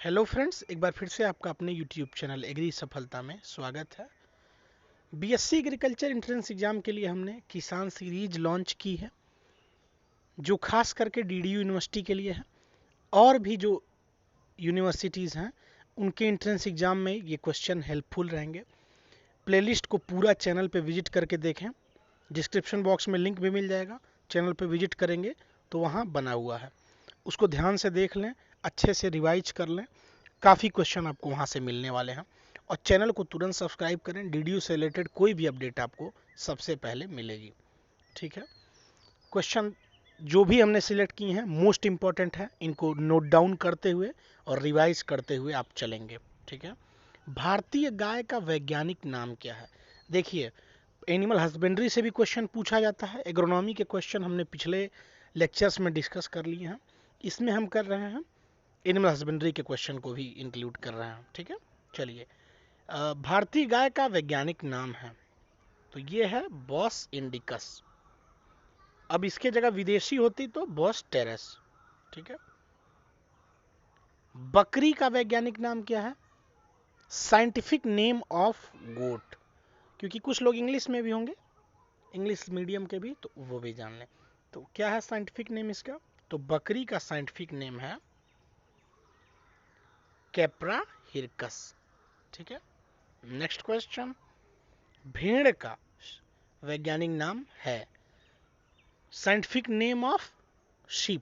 Hello friends, एक बार फिर से आपका अपने यूट्यूब चैनल एग्री सफलता में स्वागत है। बीएससी एग्रीकल्चर एंट्रेंस एग्जाम के लिए हमने किसान सीरीज लॉन्च की है, जो खास करके डीडीयू यूनिवर्सिटी के लिए है और भी जो यूनिवर्सिटीज़ हैं उनके एंट्रेंस एग्जाम में ये क्वेश्चन हेल्पफुल रहेंगे। प्लेलिस्ट को पूरा चैनल पे विजिट करके देखें, डिस्क्रिप्शन बॉक्स में लिंक भी मिल जाएगा। चैनल पे विजिट करेंगे तो वहाँ बना हुआ है, उसको ध्यान से देख लें, अच्छे से रिवाइज कर लें। काफ़ी क्वेश्चन आपको वहाँ से मिलने वाले हैं और चैनल को तुरंत सब्सक्राइब करें। डीडीयू से रिलेटेड कोई भी अपडेट आपको सबसे पहले मिलेगी। ठीक है, क्वेश्चन जो भी हमने सिलेक्ट किए हैं मोस्ट इंपॉर्टेंट है, इनको नोट डाउन करते हुए और रिवाइज करते हुए आप चलेंगे। ठीक है, भारतीय गाय का वैज्ञानिक नाम क्या है? देखिए, एनिमल हस्बेंड्री से भी क्वेश्चन पूछा जाता है। एग्रोनॉमी के क्वेश्चन हमने पिछले लेक्चर्स में डिस्कस कर लिए हैं, इसमें हम कर रहे हैं एनिमल हस्बेंड्री के क्वेश्चन को भी इंक्लूड कर रहे हैं। ठीक है, चलिए, भारतीय गाय का वैज्ञानिक नाम है तो ये है बॉस इंडिकस। अब इसके जगह विदेशी होती तो बॉस टेरेस। ठीक है, बकरी का वैज्ञानिक नाम क्या है? साइंटिफिक नेम ऑफ गोट, क्योंकि कुछ लोग इंग्लिश में भी होंगे, इंग्लिश मीडियम के भी, तो वो भी जान लें। तो क्या है साइंटिफिक नेम इसका? तो बकरी का साइंटिफिक नेम है कैप्रा हिरकस। ठीक है, नेक्स्ट क्वेश्चन, भेड़ का वैज्ञानिक नाम है, साइंटिफिक नेम ऑफ शीप,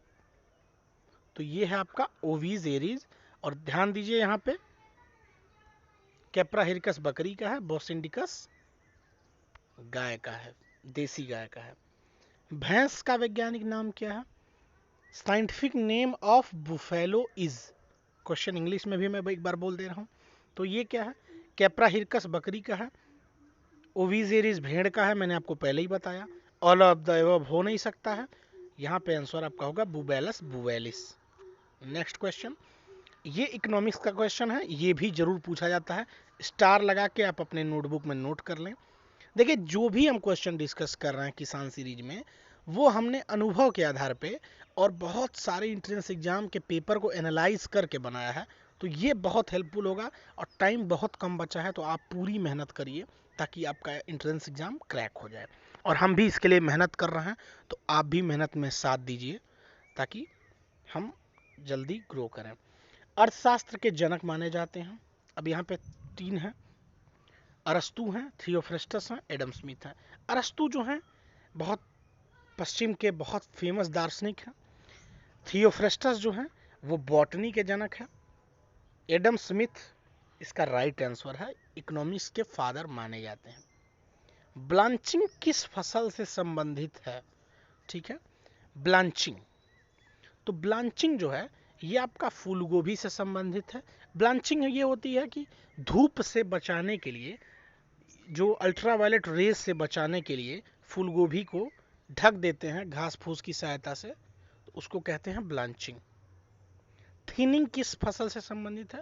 तो ये है आपका ओवीज एरीज। और ध्यान दीजिए यहाँ पे कैप्रा हिरकस बकरी का है, बॉस इंडिकस गाय का है, देसी गाय का है। भैंस का वैज्ञानिक नाम क्या है? Scientific name of buffalo is, question English में भी मैं एक बार बोल दे रहा हूँ। तो ये क्या है? कैप्रा हिरकस बकरी का है, ओवीज एरीज भेड़ का है, मैंने आपको पहले ही बताया। ऑल ऑफ द अबव हो नहीं सकता है, यहाँ पे आंसर आपका होगा बुबेलस बुवेलिस। नेक्स्ट क्वेश्चन, ये इकोनॉमिक्स का क्वेश्चन है, ये भी जरूर पूछा जाता है, स्टार लगा के आप अपने नोटबुक में नोट कर लें। देखिए, जो भी हम क्वेश्चन डिस्कस कर रहे हैं किसान सीरीज में, वो हमने अनुभव के आधार पे और बहुत सारे इंट्रेंस एग्जाम के पेपर को एनालाइज करके बनाया है, तो ये बहुत हेल्पफुल होगा। और टाइम बहुत कम बचा है, तो आप पूरी मेहनत करिए ताकि आपका इंट्रेंस एग्जाम क्रैक हो जाए। और हम भी इसके लिए मेहनत कर रहे हैं, तो आप भी मेहनत में साथ दीजिए ताकि हम जल्दी ग्रो करें। अर्थशास्त्र के जनक माने जाते हैं, अब यहाँ पे तीन हैं, अरस्तु हैं, थियोफ्रेस्टस हैं, एडम स्मिथ हैं। अरस्तु जो हैं बहुत पश्चिम के बहुत फेमस दार्शनिक हैं। थियोफ्रेस्टस जो हैं वो बॉटनी के जनक हैं। एडम स्मिथ इसका राइट आंसर है, इकोनॉमिक्स के फादर माने जाते हैं। ब्लांचिंग किस फसल से संबंधित है? ठीक है, ब्लांचिंग, तो ब्लांचिंग जो है ये आपका फूल गोभी से संबंधित है। ब्लांचिंग ये होती है कि धूप से बचाने के लिए, जो अल्ट्रावायलेट रेज से बचाने के लिए फूल गोभी को ढक देते हैं घास फूस की सहायता से, तो उसको कहते हैं ब्लांचिंग। थिनिंग किस फसल से संबंधित है?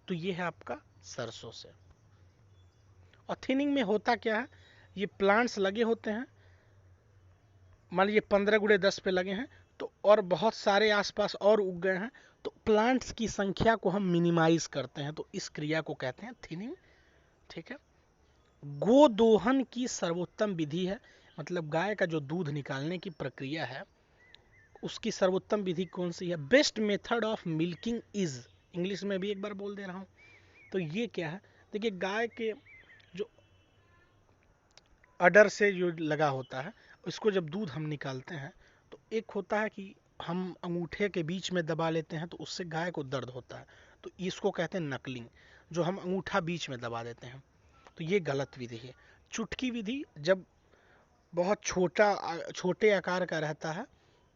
तो ये है आपका सरसों से। और थिनिंग में होता क्या है, ये प्लांट्स लगे होते हैं, मान लीजिए 15 × 10 पे लगे हैं, तो और बहुत सारे आसपास और उग गए हैं, तो प्लांट्स की संख्या को हम मिनिमाइज करते हैं, तो इस क्रिया को कहते हैं थिनिंग। ठीक है, गोदोहन की सर्वोत्तम विधि है, मतलब गाय का जो दूध निकालने की प्रक्रिया है उसकी सर्वोत्तम विधि कौन सी है? Best method of milking is, English में भी एक बार बोल दे रहा हूं। तो ये क्या है? देखिए, गाय के जो अडर से जो लगा होता है, उसको जब दूध हम निकालते हैं तो एक होता है कि हम अंगूठे के बीच में दबा लेते हैं, तो उससे गाय को दर्द होता है, तो इसको कहते हैं नकलिंग, जो हम अंगूठा बीच में दबा देते हैं, तो ये गलत विधि है। चुटकी विधि जब बहुत छोटे आकार का रहता है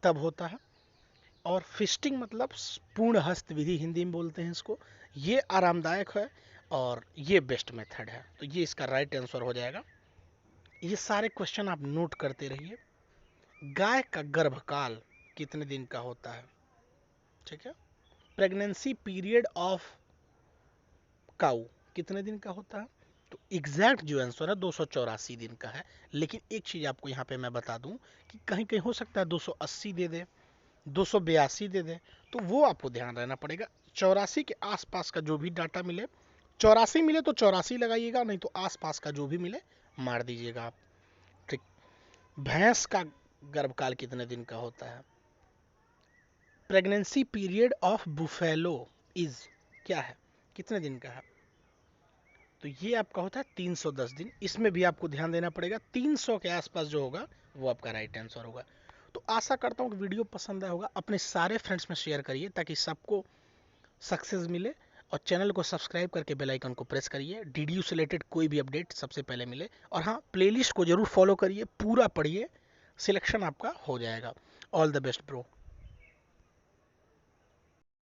तब होता है। और फिस्टिंग मतलब पूर्ण हस्त विधि हिंदी में बोलते हैं इसको, ये आरामदायक है और ये बेस्ट मेथड है, तो ये इसका राइट आंसर हो जाएगा। ये सारे क्वेश्चन आप नोट करते रहिए। गाय का गर्भकाल कितने दिन का होता है? ठीक है, प्रेगनेंसी पीरियड ऑफ काऊ कितने दिन का होता है? तो एग्जैक्ट जो आंसर है 284 दिन का है। लेकिन एक चीज आपको यहाँ पे मैं बता दूं कि कहीं कहीं हो सकता है 280 दे दे, 282 दे दें, तो वो आपको ध्यान रहना पड़ेगा। 84 के आसपास का जो भी डाटा मिले, 84 मिले तो 84 लगाइएगा, नहीं तो आसपास का जो भी मिले मार दीजिएगा आप। ठीक। भैंस का गर्भकाल कितने दिन का होता है? Pregnancy period of buffalo is क्या है, कितने दिन का है? तो ये आपका होता है 310 दिन। इसमें भी आपको ध्यान देना पड़ेगा, 300 के आसपास जो होगा वो आपका राइट आंसर होगा। तो आशा करता हूँ कि वीडियो पसंद आया होगा। अपने सारे फ्रेंड्स में शेयर करिए ताकि सबको सक्सेस मिले, और चैनल को सब्सक्राइब करके बेल आइकन को प्रेस करिए, डीडीयू से रिलेटेड कोई भी अपडेट सबसे पहले मिले। और हाँ, प्लेलिस्ट को जरूर फॉलो करिए, पूरा पढ़िए, सिलेक्शन आपका हो जाएगा। All the best bro.